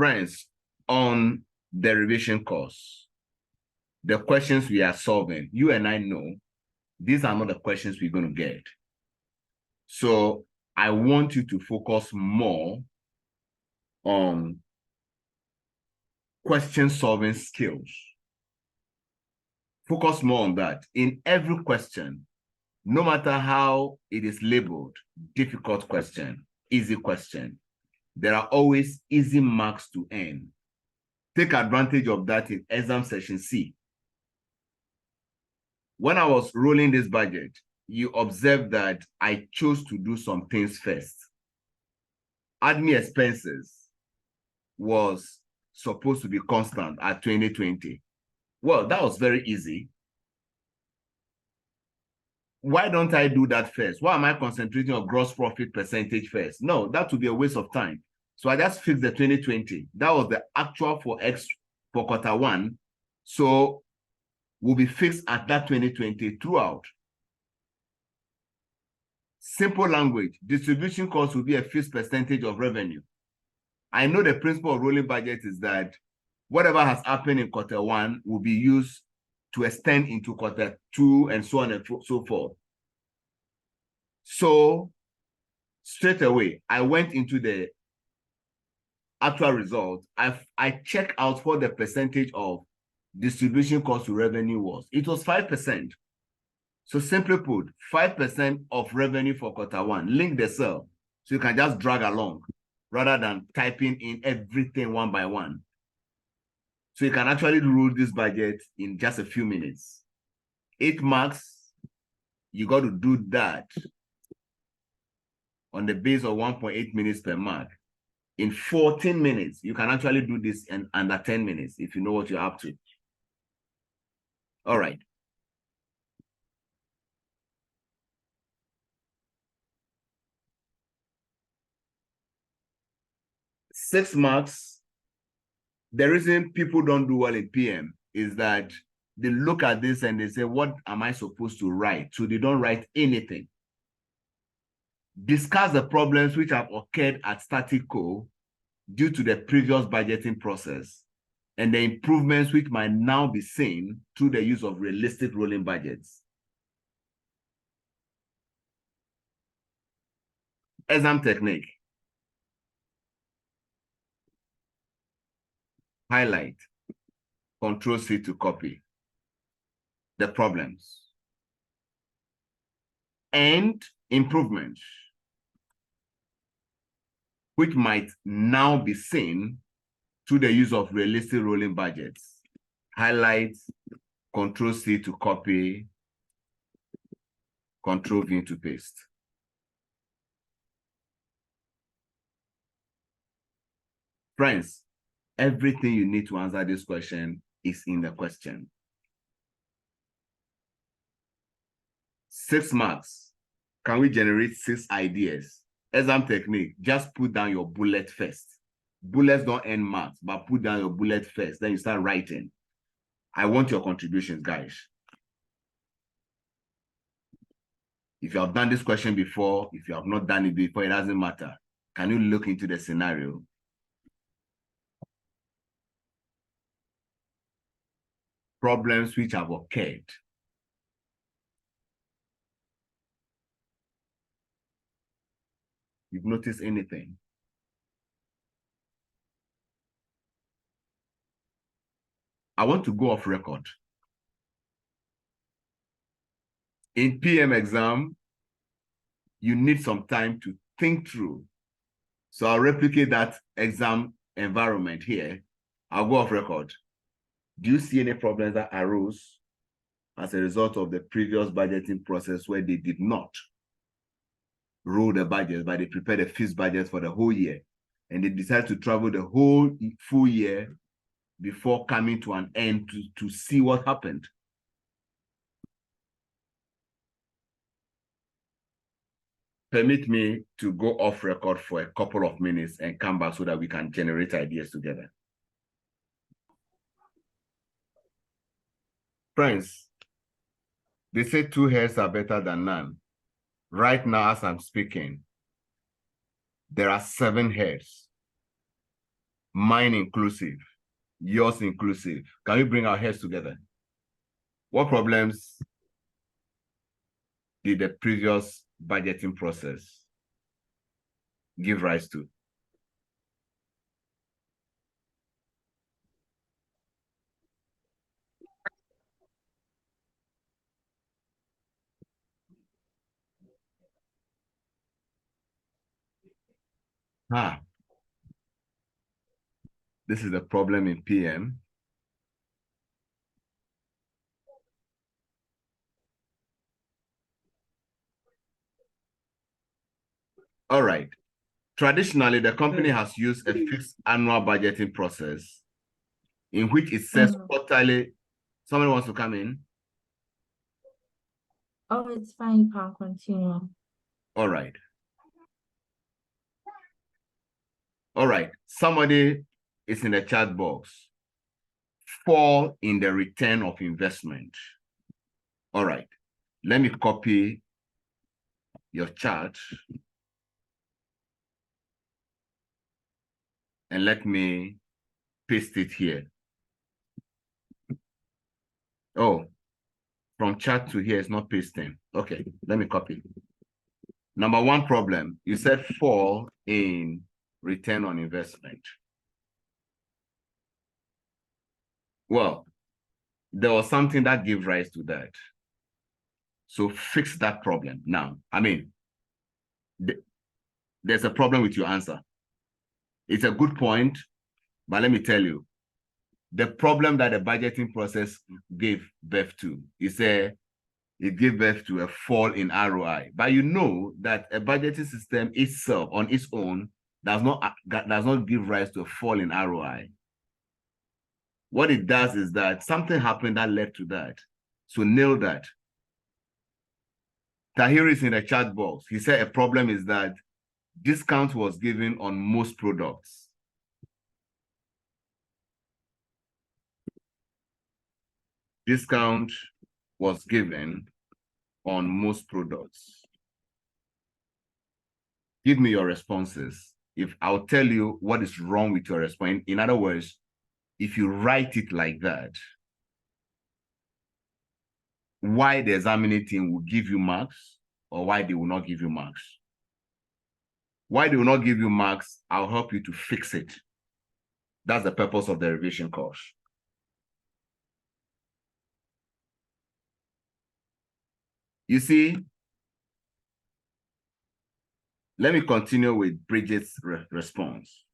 Friends, on the revision course, the questions we are solving, you and I know, these are not the questions we're going to get. So I want you to focus more on question solving skills. Focus more on that. In every question, no matter how it is labeled, difficult question, easy question, there are always easy marks to earn. Take advantage of that in exam session C. When I was rolling this budget, you observe that I chose to do some things first. Admin expenses was supposed to be constant at 2020. Well, that was very easy. Why don't I do that first? Why am I concentrating on gross profit percentage first? No, that would be a waste of time. So I just fixed the 2020. That was the actual for quarter one. So will be fixed at that 2020 throughout. Simple language, distribution cost will be a fixed percentage of revenue. I know the principle of rolling budget is that whatever has happened in quarter one will be used to extend into quarter two and so on and so forth. So straight away, I went into the actual result. I checked out what the percentage of distribution cost to revenue was. It was 5%. So simply put, 5% of revenue for quarter one. Link the cell so you can just drag along rather than typing in everything one by one. So you can actually rule this budget in just a few minutes. 8 marks, you got to do that on the base of 1.8 minutes per mark. In 14 minutes, you can actually do this in under 10 minutes if you know what you're up to. All right. Six marks. The reason people don't do well in PM is that they look at this and they say, what am I supposed to write? So they don't write anything. Discuss the problems which have occurred at Static Co due to the previous budgeting process and the improvements which might now be seen through the use of realistic rolling budgets. Exam technique. Highlight, Control-C to copy the problems and improvements which might now be seen through the use of realistic rolling budgets. Highlight, Control-C to copy, Control-V to paste. Friends, everything you need to answer this question is in the question. 6 marks. Can we generate 6 ideas? Exam technique, just put down your bullet first. Bullets don't end marks, but put down your bullet first. Then you start writing. I want your contributions, guys. If you have done this question before, if you have not done it before, it doesn't matter. Can you look into the scenario? Problems which have occurred. You've noticed anything? I want to go off record. In PM exam, you need some time to think through. So I'll replicate that exam environment here. I'll go off record. Do you see any problems that arose as a result of the previous budgeting process where they did not roll the budget, but they prepared a fixed budget for the whole year, and they decided to travel the whole full year before coming to an end to see what happened? Permit me to go off record for a couple of minutes and come back so that we can generate ideas together. Friends, they say 2 heads are better than none. Right now, as I'm speaking, there are 7 heads. mine inclusive, yours inclusive. Can we bring our heads together? What problems did the previous budgeting process give rise to? This is the problem in PM. All right. Traditionally, the company has used a fixed annual budgeting process in which it says quarterly. Somebody wants to come in? Oh, it's fine. You can continue. All right. All right. Somebody is in the chat box. Fall in the return of investment. All right. Let me copy your chart and let me paste it here. Oh, from chart to here is not pasting. Okay, let me copy. Number one problem, you said fall in return on investment. Well, there was something that gave rise to that. So fix that problem now. I mean, there's a problem with your answer. It's a good point, but let me tell you, the problem that the budgeting process gave birth to is it gave birth to a fall in ROI. But you know that a budgeting system itself on its own does not give rise to a fall in ROI. What it does is that something happened that led to that. So nail that. Tahir is in the chat box. He said a problem is that discount was given on most products. Discount was given on most products. Give me your responses. If I'll tell you what is wrong with your response. In other words, if you write it like that, why the examining team will give you marks or why they will not give you marks. Why they will not give you marks, I'll help you to fix it. That's the purpose of the revision course. You see, let me continue with Bridget's response.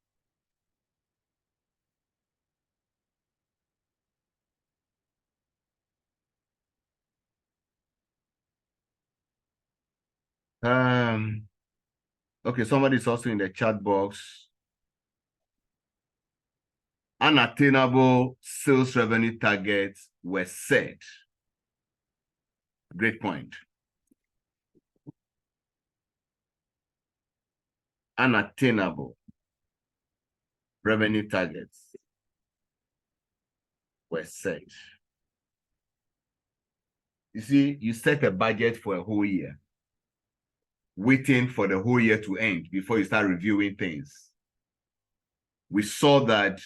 Okay, somebody is also in the chat box. Unattainable sales revenue targets were set. Great point. Unattainable revenue targets were set. You see, you set a budget for a whole year, waiting for the whole year to end before you start reviewing things. We saw that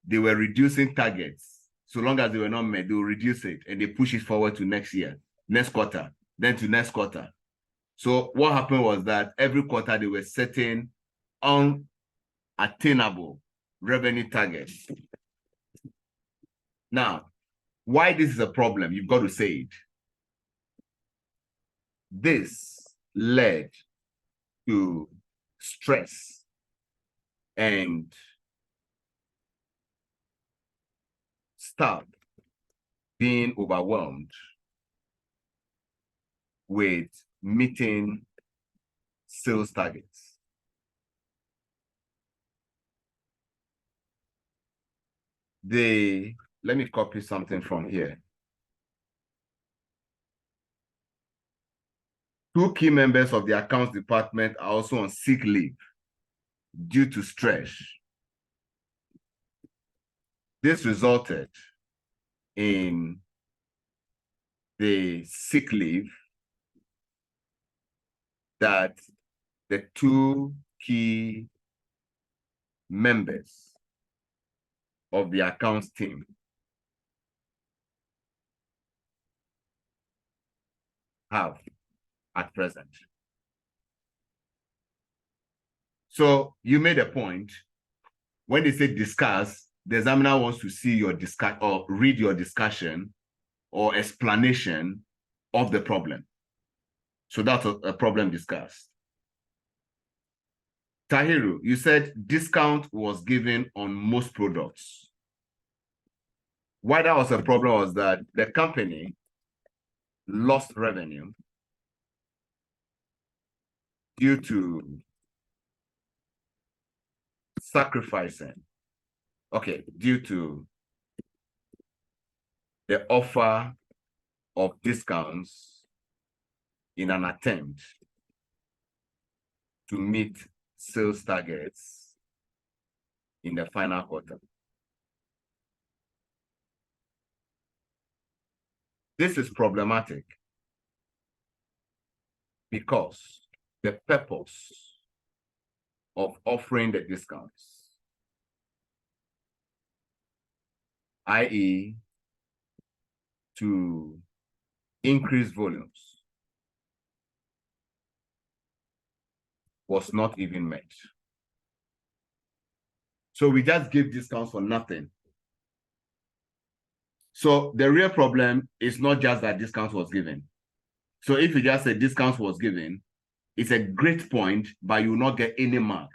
they were reducing targets. So long as they were not met, they will reduce it and they push it forward to next year, next quarter, then to next quarter. So what happened was that every quarter they were setting unattainable revenue targets. Now, why this is a problem, you've got to say it. This led to stress and staff being overwhelmed with meeting sales targets. Let me copy something from here. 2 key members of the accounts department are also on sick leave due to stress. This resulted in the sick leave that the 2 key members of the accounts team have at present? So you made a point. When they say discuss, the examiner wants to see your discuss or read your discussion or explanation of the problem. So that's a problem discussed. Tahiru, you said discount was given on most products. Why that was a problem was that the company lost revenue due to sacrificing, due to the offer of discounts in an attempt to meet sales targets in the final quarter. This is problematic because the purpose of offering the discounts, i.e., to increase volumes, was not even met. So we just give discounts for nothing. So the real problem is not just that discount was given. So if you just say discount was given, it's a great point, but you will not get any mark.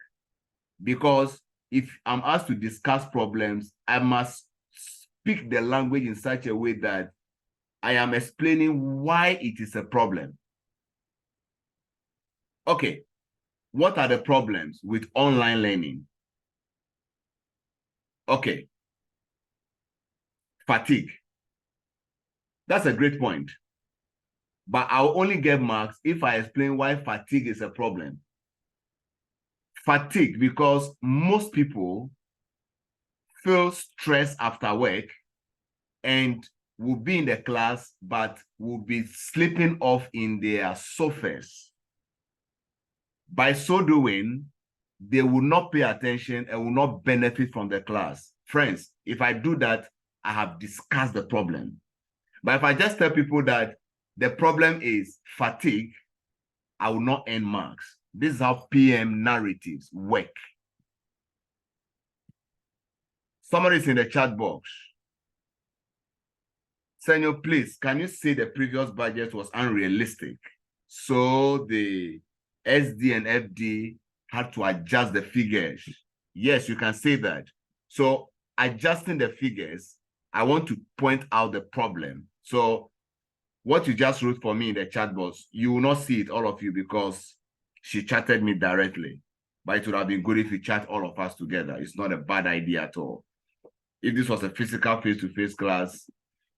Because if I'm asked to discuss problems, I must speak the language in such a way that I am explaining why it is a problem. Okay, what are the problems with online learning? Okay, fatigue. That's a great point. But I'll only get marks if I explain why fatigue is a problem. Fatigue, because most people feel stressed after work and will be in the class, but will be sleeping off in their sofas. By so doing, they will not pay attention and will not benefit from the class. Friends, if I do that, I have discussed the problem. But if I just tell people that the problem is fatigue, I will not earn marks. This is how PM narratives work. Somebody is in the chat box. Senor, please, can you say the previous budget was unrealistic? So the SD and FD had to adjust the figures. Yes, you can say that. So adjusting the figures, I want to point out the problem. So what you just wrote for me in the chat box, you will not see it, all of you, because she chatted me directly. But it would have been good if you chat all of us together. It's not a bad idea at all. If this was a physical face-to-face class,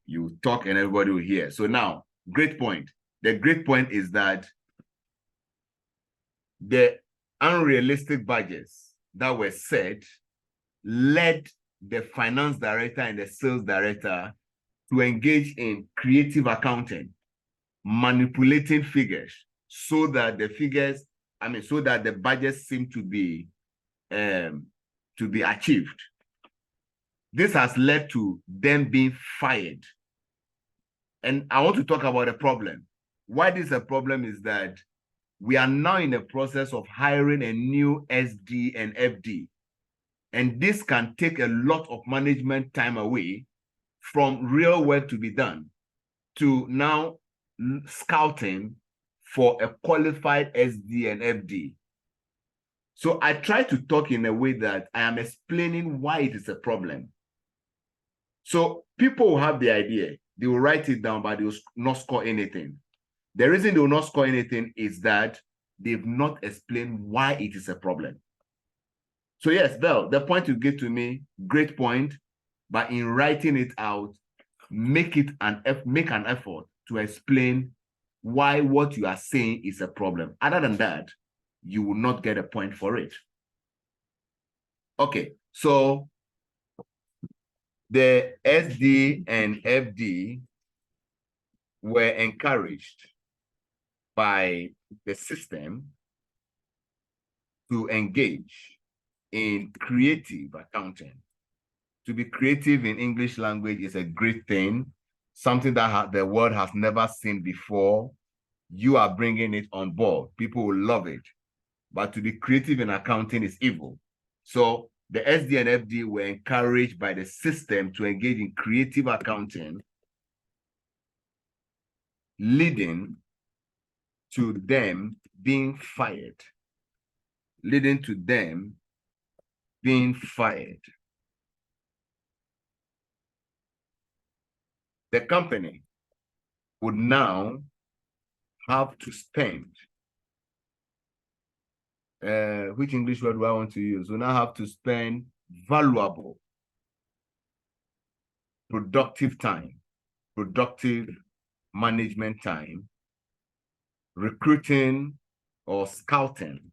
you talk and everybody will hear. So now, great point. The great point is that the unrealistic budgets that were set led the finance director and the sales director to engage in creative accounting, manipulating figures so that the figures, so that the budgets seem to be achieved. This has led to them being fired. And I want to talk about the problem. Why this is a problem is that we are now in the process of hiring a new SD and FD. And this can take a lot of management time away from real work to be done to now scouting for a qualified SD and FD. So I try to talk in a way that I am explaining why it is a problem. So people will have the idea, they will write it down, but they will not score anything. The reason they will not score anything is that they've not explained why it is a problem. So yes, Bell, the point you give to me, great point, but in writing it out, make an effort to explain why what you are saying is a problem. Other than that, you will not get a point for it. Okay, so the SD and FD were encouraged by the system to engage in creative accounting. To be creative in English language is a great thing, something that the world has never seen before. You are bringing it on board. People will love it. But to be creative in accounting is evil. So the SD and FD were encouraged by the system to engage in creative accounting, leading to them being fired. Leading to them being fired. The company would now have to spend, which English word do I want to use? We now have to spend valuable, productive time, productive management time, recruiting or scouting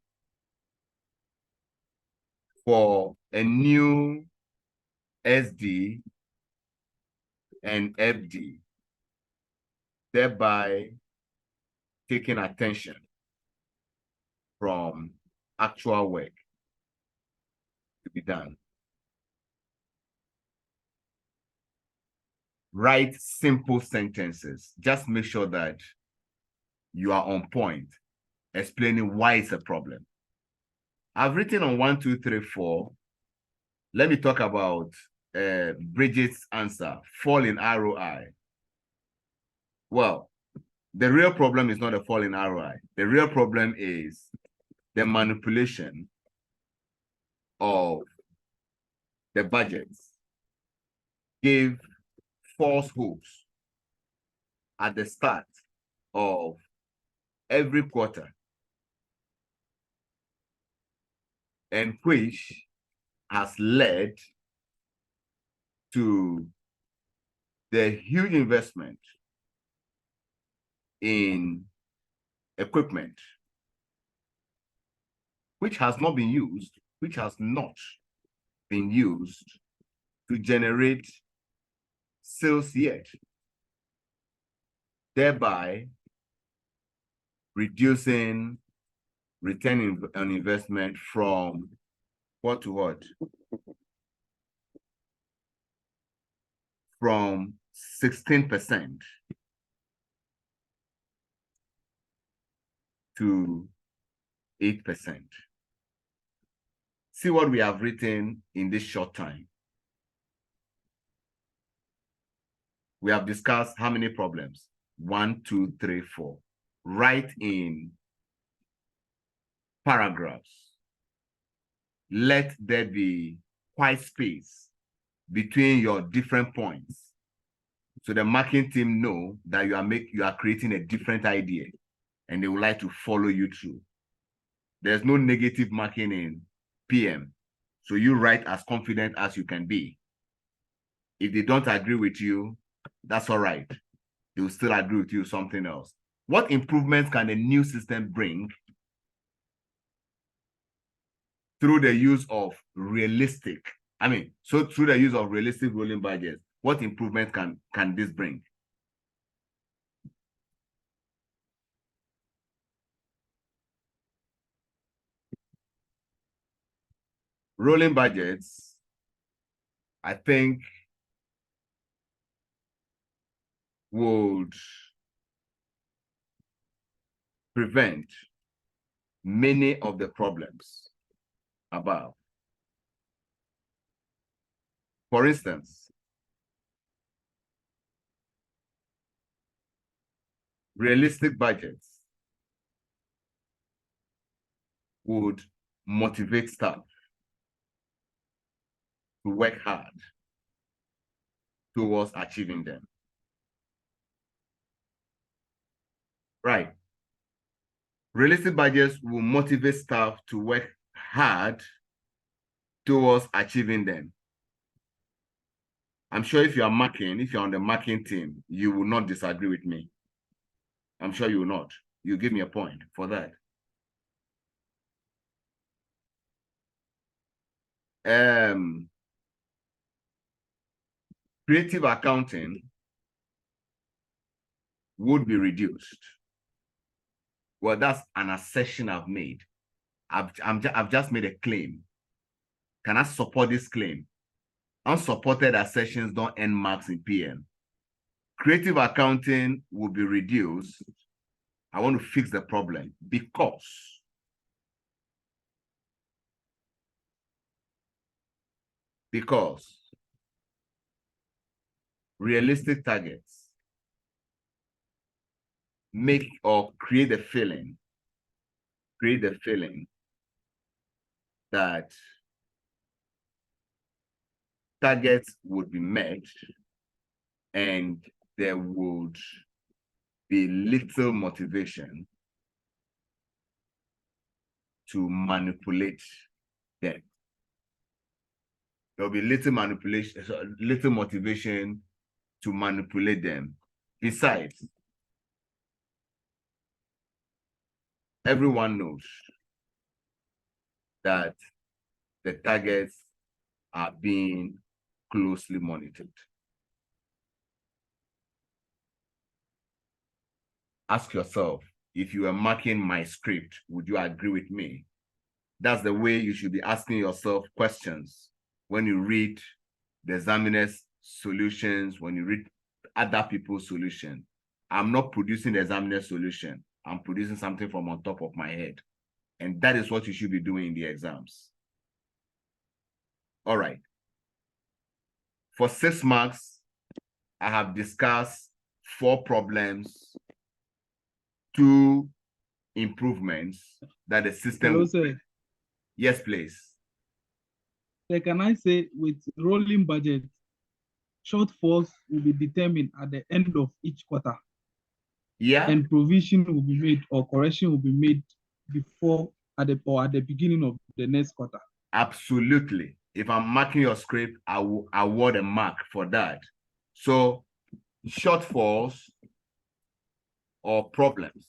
for a new SD and FD, thereby taking attention from actual work to be done. Write simple sentences. Just make sure that you are on point, explaining why it's a problem. I've written on 1, 2, 3, 4. Let me talk about Bridget's answer, fall in ROI. Well, the real problem is not a fall in ROI. The real problem is the manipulation of the budgets. Give false hopes at the start of every quarter, and which has led to the huge investment in equipment, which has not been used to generate sales yet, thereby reducing return on investment from what to what? From 16% to 8%. See what we have written in this short time. We have discussed how many problems? 1, 2, 3, 4. Write in paragraphs. Let there be white space between your different points, so the marketing team know that you are creating a different idea, and they would like to follow you through. There's no negative marking in PM, so you write as confident as you can be. If they don't agree with you, that's all right. They will still agree with you something else. What improvements can a new system bring through the use of realistic rolling budgets? What improvement can this bring? Rolling budgets, I think, would prevent many of the problems above. For instance, realistic budgets would motivate staff to work hard towards achieving them. Right. Realistic budgets will motivate staff to work hard towards achieving them. I'm sure if you're on the marketing team, you will not disagree with me. I'm sure you will not. You give me a point for that. Creative accounting would be reduced. Well, that's an assertion I've made. I've just made a claim. Can I support this claim? Unsupported assertions don't earn marks in PM. Creative accounting will be reduced. I want to fix the problem because realistic targets make or create the feeling that targets would be met and there would be little motivation to manipulate them. There'll be little motivation to manipulate them. Besides, everyone knows that the targets are being closely monitored. Ask yourself, if you were marking my script, would you agree with me? That's the way you should be asking yourself questions when you read the examiner's solutions, when you read other people's solution. I'm not producing the examiner's solution. I'm producing something from on top of my head. And that is what you should be doing in the exams. All right. For 6 marks, I have discussed 4 problems, 2 improvements that the system. Hello, sir. Yes, please. So can I say with rolling budget, shortfalls will be determined at the end of each quarter? Yeah. And provision will be made or correction will be made before at the beginning of the next quarter. Absolutely. If I'm marking your script, I will award a mark for that. So shortfalls or problems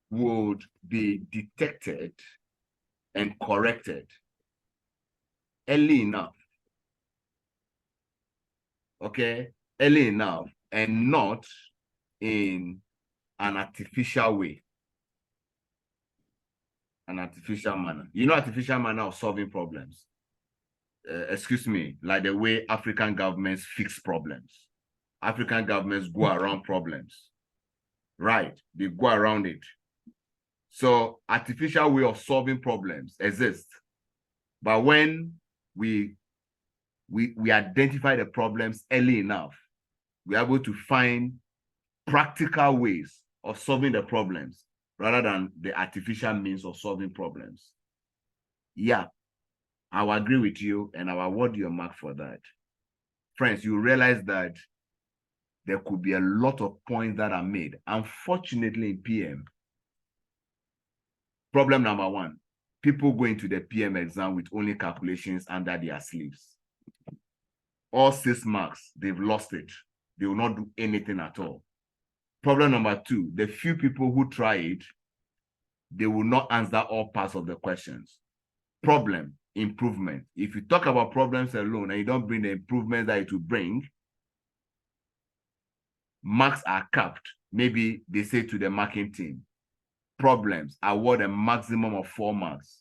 would be detected and corrected early enough. Okay, early enough, and not in an artificial way. An artificial manner. You know, artificial manner of solving problems. Excuse me, like the way African governments fix problems. African governments go around problems. Right, they go around it. So artificial way of solving problems exist. But when we identify the problems early enough, we're able to find practical ways of solving the problems rather than the artificial means of solving problems. Yeah, I'll agree with you and I'll award you a mark for that. Friends, you realize that there could be a lot of points that are made. Unfortunately, in PM, problem number 1, people go into the PM exam with only calculations under their sleeves. All 6 marks, they've lost it. They will not do anything at all. Problem number 2, the few people who try it, they will not answer all parts of the questions. Problem, improvement. If you talk about problems alone and you don't bring the improvements that it will bring, marks are capped. Maybe they say to the marking team, problems, award a maximum of 4 marks.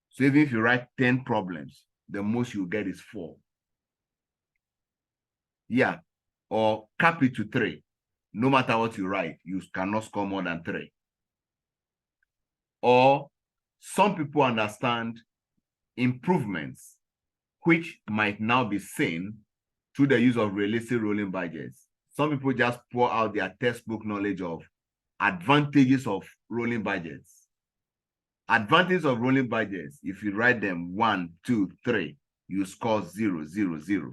So even if you write 10 problems, the most you get is 4. Yeah, or cap it to 3. No matter what you write, you cannot score more than 3. Or some people understand improvements, which might now be seen through the use of realistic rolling budgets. Some people just pour out their textbook knowledge of advantages of rolling budgets. Advantages of rolling budgets, if you write them 1, 2, 3, you score 0, 0, 0.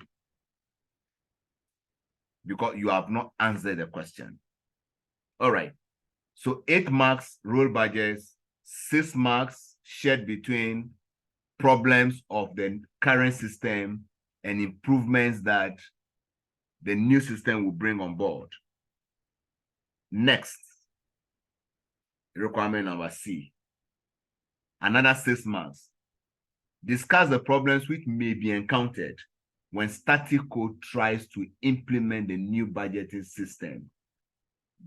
Because you have not answered the question. All right. So 8 marks roll budgets, 6 marks shared between problems of the current system and improvements that the new system will bring on board. Next, requirement number C. Another 6 marks. Discuss the problems which may be encountered when static code tries to implement the new budgeting system.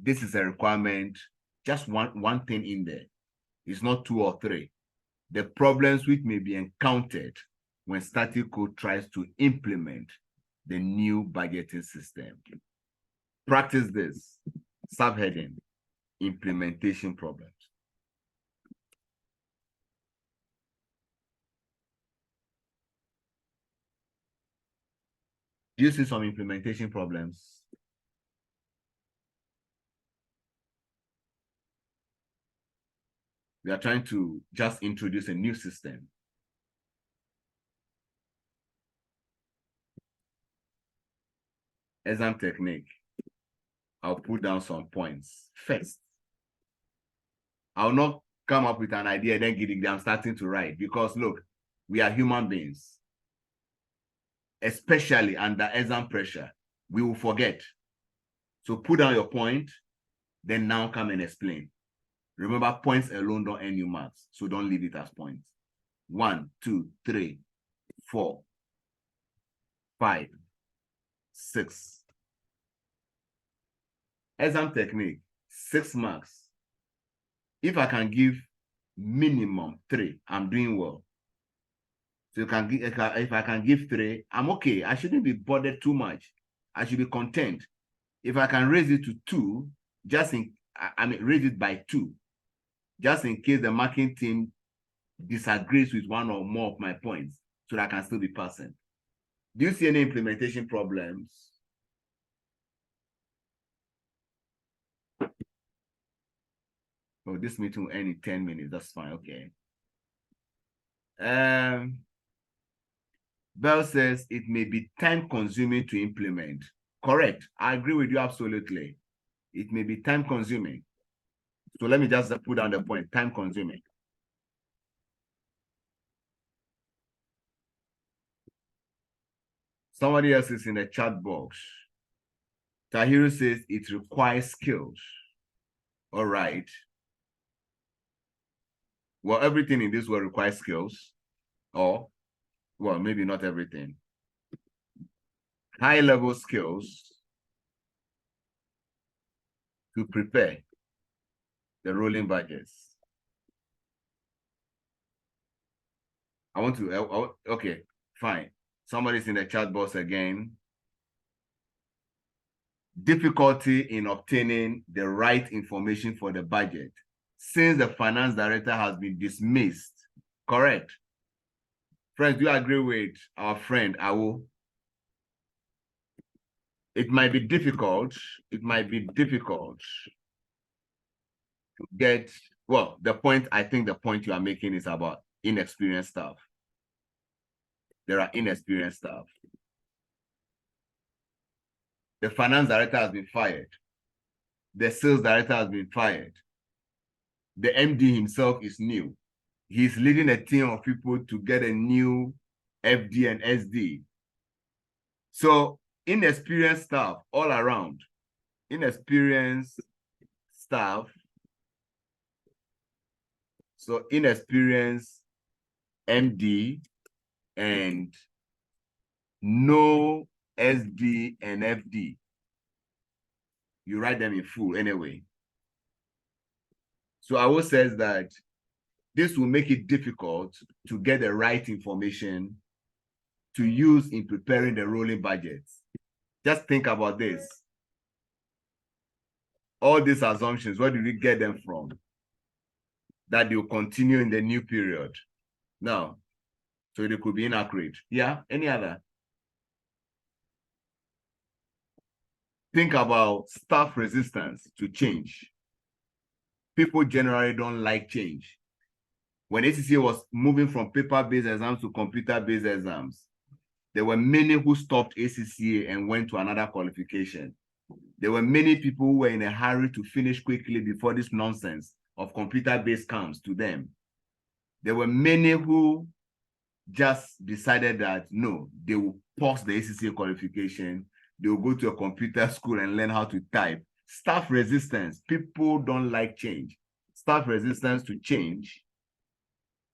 This is a requirement, just one thing in there. It's not 2 or 3. the problems which may be encountered when static code tries to implement the new budgeting system. Practice this. Subheading, implementation problems. Do you see some implementation problems? We are trying to just introduce a new system. Exam technique. I'll put down some points. First, I'll not come up with an idea, then I'm starting to write, because look, we are human beings. Especially under exam pressure, we will forget. So put down your point, then now come and explain. Remember, points alone don't earn you marks, so don't leave it as points. 1, 2, 3, 4, 5, 6. Exam technique, 6 marks. If I can give minimum 3, I'm doing well. So if I can give 3, I'm okay. I shouldn't be bothered too much. I should be content. If I can raise it to 2, raise it by 2, just in case the marking team disagrees with one or more of my points, so that I can still be passing. Do you see any implementation problems? Oh, this meeting will end in 10 minutes. That's fine. Okay. Bell says it may be time-consuming to implement. Correct. I agree with you absolutely. It may be time-consuming. So let me just put down the point, time-consuming. Somebody else is in the chat box. Tahiru says it requires skills. All right. Well, everything in this world requires skills. Or, well, maybe not everything. High-level skills to prepare the rolling budgets. Okay, fine. Somebody's in the chat box again. Difficulty in obtaining the right information for the budget since the finance director has been dismissed. Correct. Friends, do you agree with our friend Awo? It might be difficult. It might be difficult to get, well, I think the point you are making is about inexperienced staff. There are inexperienced staff. The finance director has been fired. The sales director has been fired. The MD himself is new. He's leading a team of people to get a new FD and SD. So inexperienced staff all around. Inexperienced staff. So inexperienced MD and no SD and FD. You write them in full anyway. So Awo says that this will make it difficult to get the right information to use in preparing the rolling budgets. Just think about this. All these assumptions, where did we get them from? That they'll continue in the new period. Now, so they could be inaccurate. Yeah, any other? Think about staff resistance to change. People generally don't like change. When ACCA was moving from paper-based exams to computer-based exams, there were many who stopped ACCA and went to another qualification. There were many people who were in a hurry to finish quickly before this nonsense of computer-based comes to them. There were many who just decided that, no, they will pause the ACCA qualification, they will go to a computer school and learn how to type. Staff resistance, people don't like change. Staff resistance to change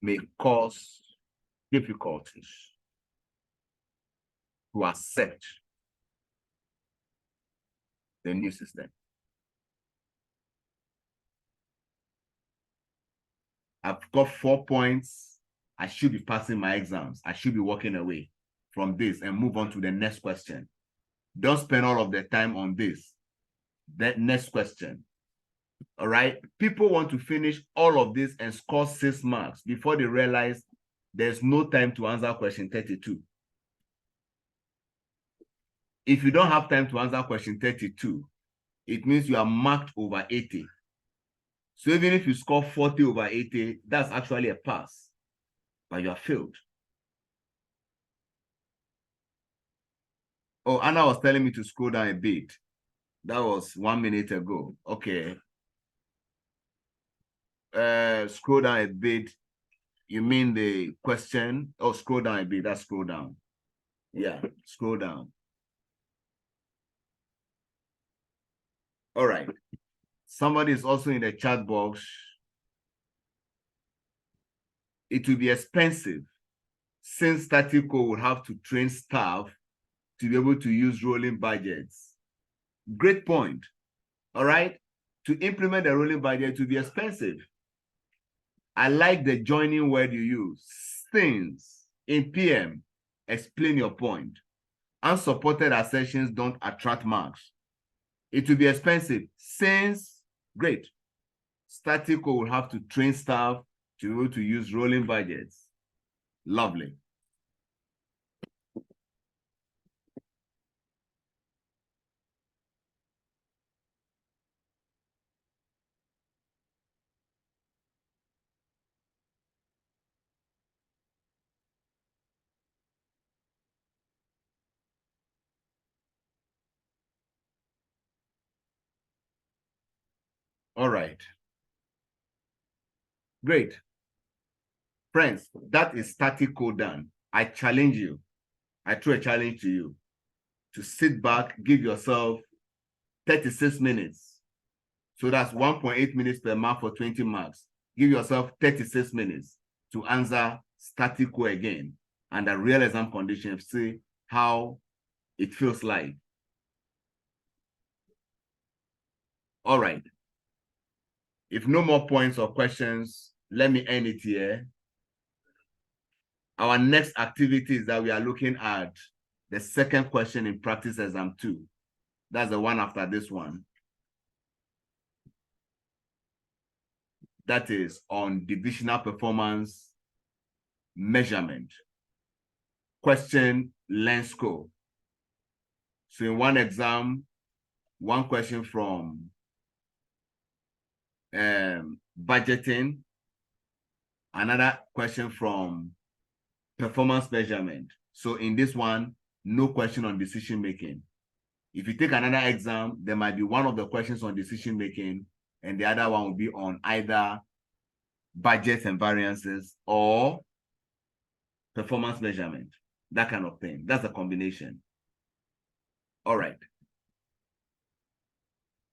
may cause difficulties to accept the new system. I've got 4 points. I should be passing my exams. I should be walking away from this and move on to the next question. Don't spend all of the time on this. The next question. All right. People want to finish all of this and score 6 marks before they realize there's no time to answer question 32. If you don't have time to answer question 32, it means you are marked over 80. So even if you score 40 over 80, that's actually a pass, but you are failed. Oh, Anna was telling me to scroll down a bit. That was 1 minute ago. Okay. Scroll down a bit. You mean the question? Oh, scroll down a bit. That's scroll down. Yeah, scroll down. All right. Somebody is also in the chat box. It will be expensive since Statico will have to train staff to be able to use rolling budgets. Great point. All right. To implement the rolling budget, it will be expensive. I like the joining word you use. Since in PM, explain your point. Unsupported assertions don't attract marks. It will be expensive since, great. Statico will have to train staff to be able to use rolling budgets. Lovely. All right. Great. Friends, that is Statico done. I challenge you. I throw a challenge to you to sit back, give yourself 36 minutes. So that's 1.8 minutes per mark for 20 marks. Give yourself 36 minutes to answer Statico again under real exam conditions. See how it feels like. All right. If no more points or questions, let me end it here. Our next activity is that we are looking at the second question in practice exam 2. That's the one after this one. That is on divisional performance measurement. Question length score. So in one exam, one question from budgeting, another question from performance measurement. So in this one, no question on decision making. If you take another exam, there might be one of the questions on decision making and the other one will be on either budgets and variances or performance measurement, that kind of thing. That's a combination. All right.